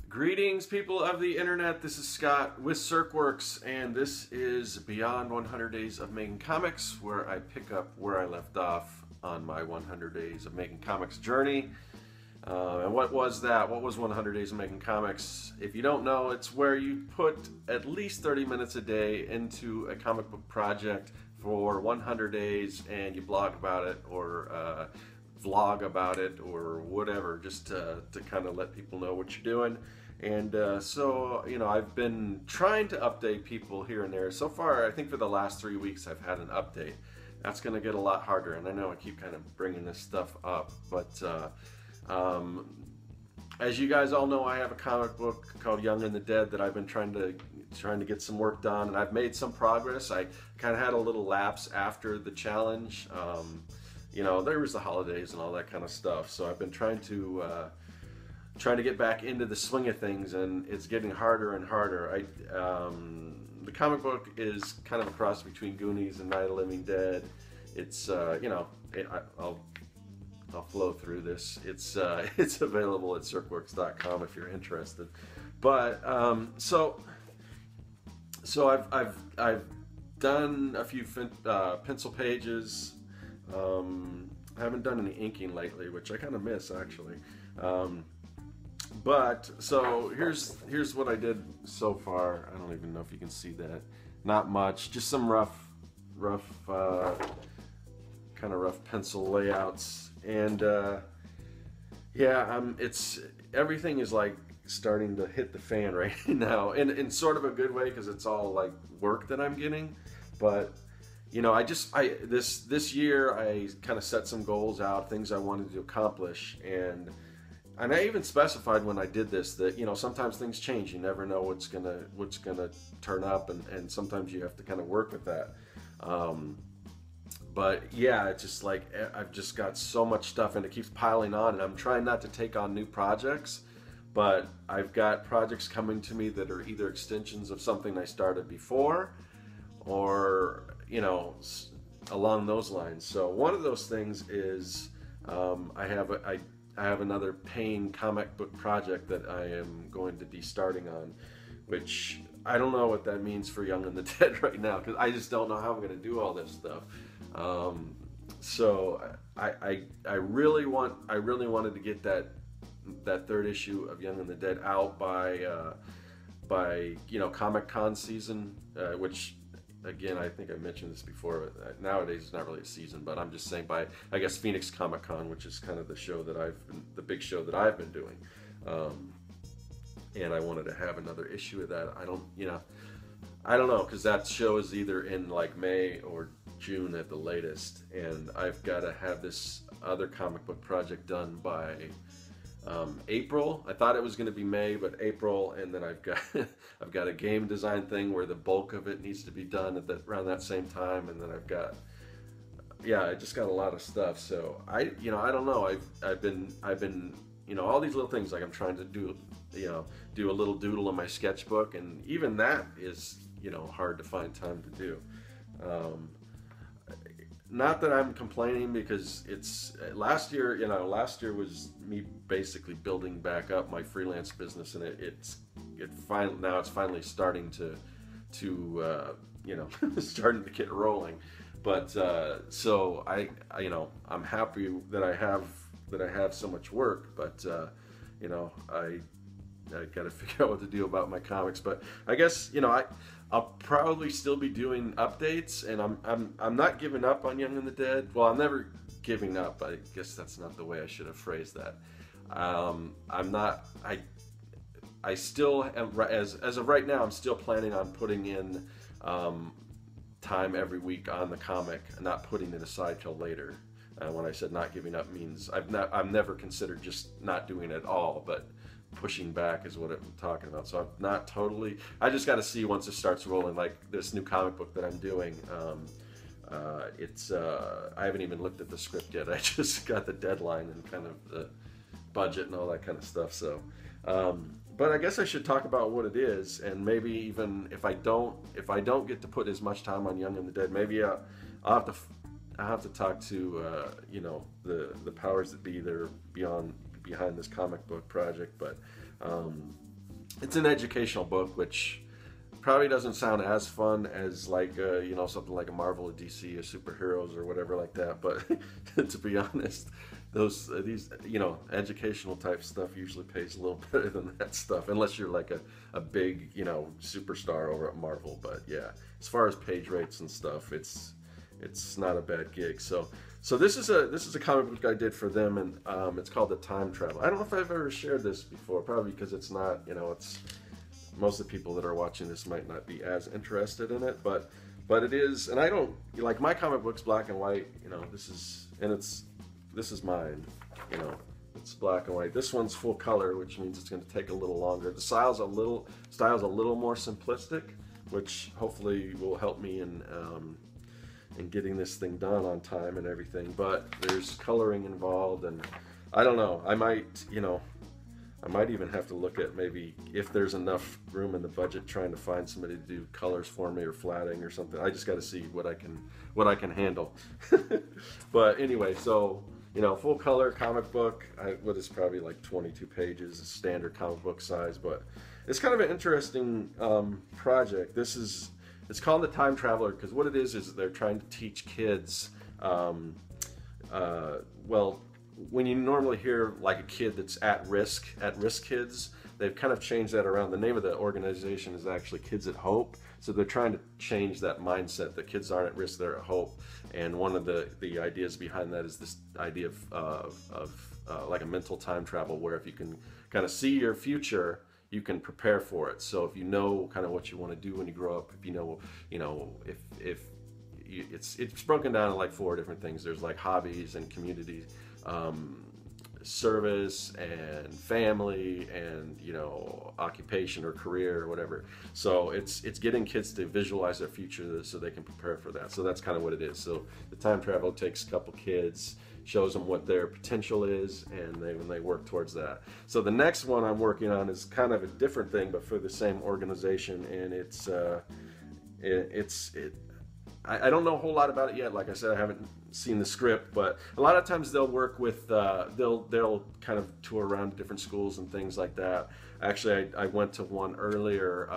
Greetings, people of the internet. This is Scott with CircWorks, and this is Beyond 100 Days of Making Comics, where I pick up where I left off on my 100 Days of Making Comics journey. And what was that? What was 100 Days of Making Comics? If you don't know, it's where you put at least 30 minutes a day into a comic book project for 100 days, and you blog about it or vlog about it or whatever, just to kind of let people know what you're doing. And so, you know, I've been trying to update people here and there. So far, I think for the last 3 weeks, I've had an update. That's going to get a lot harder, and I know I keep kind of bringing this stuff up, but as you guys all know, I have a comic book called Young and the Dead that I've been trying to get some work done, and I've made some progress. I kind of had a little lapse after the challenge. You know, there was the holidays and all that kind of stuff, so I've been trying to get back into the swing of things, and it's getting harder and harder. The comic book is kind of a cross between Goonies and Night of the Living Dead. It's you know, I'll flow through this. It's available at circworks.com if you're interested. But so I've done a few pencil pages. I haven't done any inking lately, which I kind of miss actually. But so here's what I did so far. I don't even know if you can see that. Not much, just some rough kind of rough pencil layouts, and yeah, everything is like starting to hit the fan right now, in sort of a good way, because it's all like work that I'm getting. But you know, this year I kind of set some goals out, things I wanted to accomplish, and I even specified when I did this that, you know, sometimes things change. You never know what's gonna turn up, and sometimes you have to kind of work with that. But yeah, it's just like I've just got so much stuff, and it keeps piling on, and I'm trying not to take on new projects, but I've got projects coming to me that are either extensions of something I started before, or, you know, along those lines. So one of those things is I have another paying comic book project that I am going to be starting on, which I don't know what that means for Young and the Dead right now, because I just don't know how I'm going to do all this stuff. So I really wanted to get that third issue of Young and the Dead out by you know, Comic-Con season, which, again, I think I mentioned this before. Nowadays it's not really a season, but I'm just saying by, I guess, Phoenix Comic-Con, which is kind of the big show that I've been doing. And I wanted to have another issue of that. I don't know, because that show is either in like May or June at the latest, and I've got to have this other comic book project done by April. I thought it was going to be May, but April, and then I've got a game design thing where the bulk of it needs to be done around that same time, and then I just got a lot of stuff. So I don't know. I've been you know, all these little things, like I'm trying to do a little doodle in my sketchbook, and even that is, you know, hard to find time to do. Not that I'm complaining, because it's last year was me basically building back up my freelance business, and it's finally starting to you know, starting to get rolling. But so you know, I'm happy that I have so much work, but you know, I got to figure out what to do about my comics. But I guess, you know, I'll probably still be doing updates, and I'm not giving up on Young and the Dead. Well, I'm never giving up. I guess that's not the way I should have phrased that. I still am, as of right now, I'm still planning on putting in time every week on the comic, and not putting it aside till later. When I said not giving up means I've never considered just not doing it at all, but pushing back is what I'm talking about. So I'm not totally, I just got to see once it starts rolling, like this new comic book that I'm doing. I haven't even looked at the script yet. I just got the deadline and kind of the budget and all that kind of stuff. So but I guess I should talk about what it is, and maybe even if I don't get to put as much time on Young and the Dead, maybe I have to talk to you know, the powers that be that are behind this comic book project, but it's an educational book, which probably doesn't sound as fun as like you know, something like a Marvel or DC or superheroes or whatever like that. But to be honest, these you know, educational type stuff usually pays a little better than that stuff, unless you're like a big, you know, superstar over at Marvel. But yeah, as far as page rates and stuff, it's not a bad gig. So this is a comic book I did for them, and it's called The Time Travel. I don't know if I've ever shared this before, probably because it's not, you know, it's most of the people that are watching this might not be as interested in it, but it is. And I don't like my comic books black and white, you know. This is mine, you know. It's black and white. This one's full color, which means it's going to take a little longer. The style's a little more simplistic, which hopefully will help me in getting this thing done on time and everything. But there's coloring involved, and I don't know. I might, you know, I might even have to look at maybe if there's enough room in the budget, trying to find somebody to do colors for me or flatting or something. I just got to see what I can handle. But anyway, so, you know, full color comic book. What is probably like 22 pages, a standard comic book size, but it's kind of an interesting project. It's called The Time Traveler because what it is they're trying to teach kids. Well, when you normally hear like a kid that's at risk kids, they've kind of changed that around. The name of the organization is actually Kids at Hope. So they're trying to change that mindset that kids aren't at risk, they're at hope. And one of the ideas behind that is this idea of like a mental time travel, where if you can kind of see your future, you can prepare for it. So if you know kind of what you want to do when you grow up, if you know, if it's broken down in like 4 different things. There's like hobbies and community service and family and, you know, occupation or career or whatever. So it's getting kids to visualize their future so they can prepare for that. So that's kind of what it is. So the time travel takes a couple kids, shows them what their potential is, and they work towards that. So the next one I'm working on is kind of a different thing, but for the same organization, and I don't know a whole lot about it yet. Like I said, I haven't seen the script, but a lot of times they'll work with, they'll kind of tour around to different schools and things like that. Actually, I went to one earlier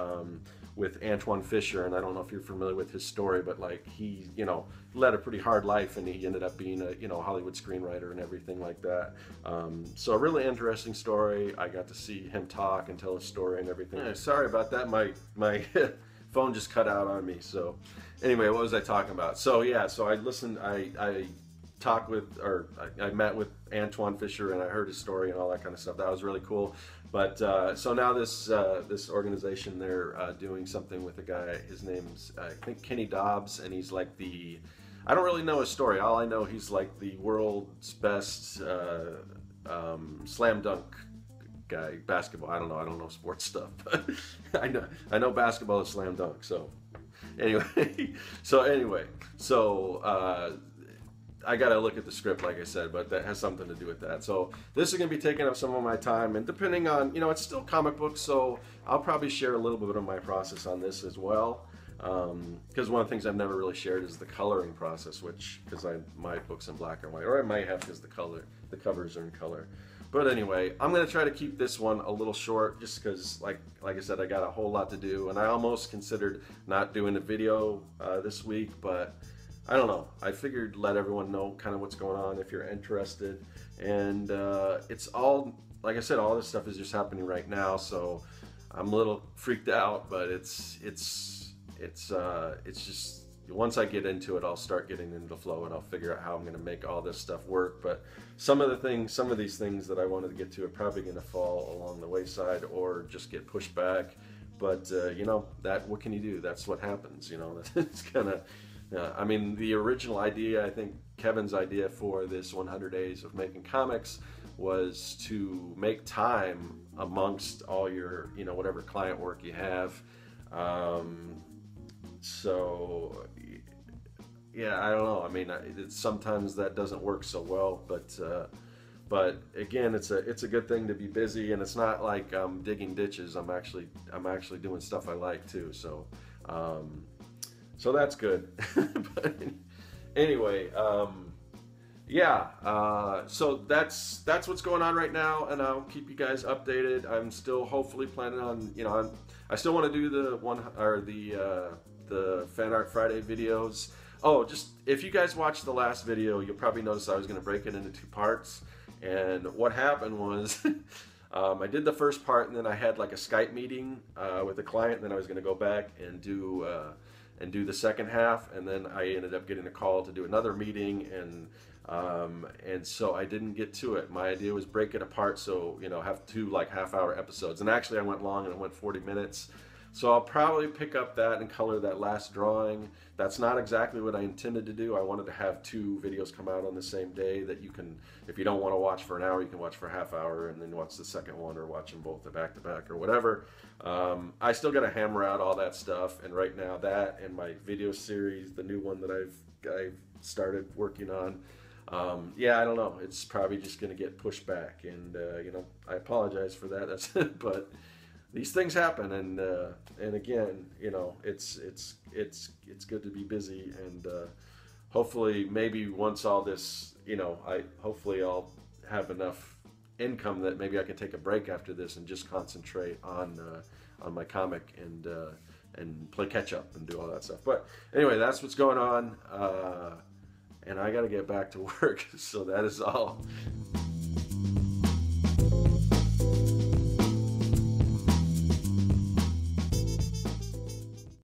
with Antwone Fisher, and I don't know if you're familiar with his story, but like he, you know, led a pretty hard life, and he ended up being a, you know, Hollywood screenwriter and everything like that. So a really interesting story. I got to see him talk and tell his story and everything. Sorry about that. My phone just cut out on me. So anyway, what was I talking about? So yeah, so I listened, I talked with, or I met with Antwone Fisher, and I heard his story and all that kind of stuff. That was really cool. But so now this organization, they're doing something with a guy. His name's I think Kenny Dobbs, and he's like I don't really know his story. All I know, he's like the world's best slam dunk guy, basketball. I don't know sports stuff, but I know basketball is slam dunk. So anyway, I gotta look at the script, like I said, but that has something to do with that. So this is gonna be taking up some of my time, and depending on, you know, it's still comic books, so I'll probably share a little bit of my process on this as well. Because one of the things I've never really shared is the coloring process, which, because my book's in black and white, or I might have because the covers are in color. But anyway, I'm gonna try to keep this one a little short, just because, like I said, I got a whole lot to do, and I almost considered not doing a video this week, but I don't know. I figured let everyone know kind of what's going on if you're interested, and it's all, like I said, all this stuff is just happening right now, so I'm a little freaked out, but it's just, once I get into it, I'll start getting into the flow, and I'll figure out how I'm going to make all this stuff work. But some of these things that I wanted to get to are probably going to fall along the wayside or just get pushed back. But you know, what can you do? That's what happens. You know, it's kind of. I mean, the original idea, I think Kevin's idea for this 100 days of making comics was to make time amongst all your, you know, whatever client work you have. So yeah, I don't know. I mean, sometimes that doesn't work so well, but again, it's a good thing to be busy, and it's not like I'm digging ditches. I'm actually doing stuff I like too. So so that's good. But Anyway, yeah, so that's what's going on right now, and I'll keep you guys updated. I'm still hopefully planning on, you know, I still want to do the Fan Art Friday videos. Oh, just if you guys watched the last video, you'll probably notice I was going to break it into 2 parts. And what happened was I did the first part, and then I had like a Skype meeting with a client, and then I was going to go back and do the second half, and then I ended up getting a call to do another meeting, and so I didn't get to it. My idea was break it apart, so, you know, have 2 like half-hour episodes, and actually I went long and it went 40 minutes. So I'll probably pick up that and color that last drawing. That's not exactly what I intended to do. I wanted to have 2 videos come out on the same day that you can, if you don't want to watch for an hour, you can watch for a half hour and then watch the second one, or watch them both back to back or whatever. I still got to hammer out all that stuff, and right now that and my video series, the new one that I've started working on, yeah, I don't know. It's probably just going to get pushed back, and you know, I apologize for that. That's but these things happen, and again, you know, it's good to be busy, and hopefully, maybe once all this, you know, hopefully I'll have enough income that maybe I can take a break after this and just concentrate on my comic and play catch up and do all that stuff. But anyway, that's what's going on, and I got to get back to work. So that is all.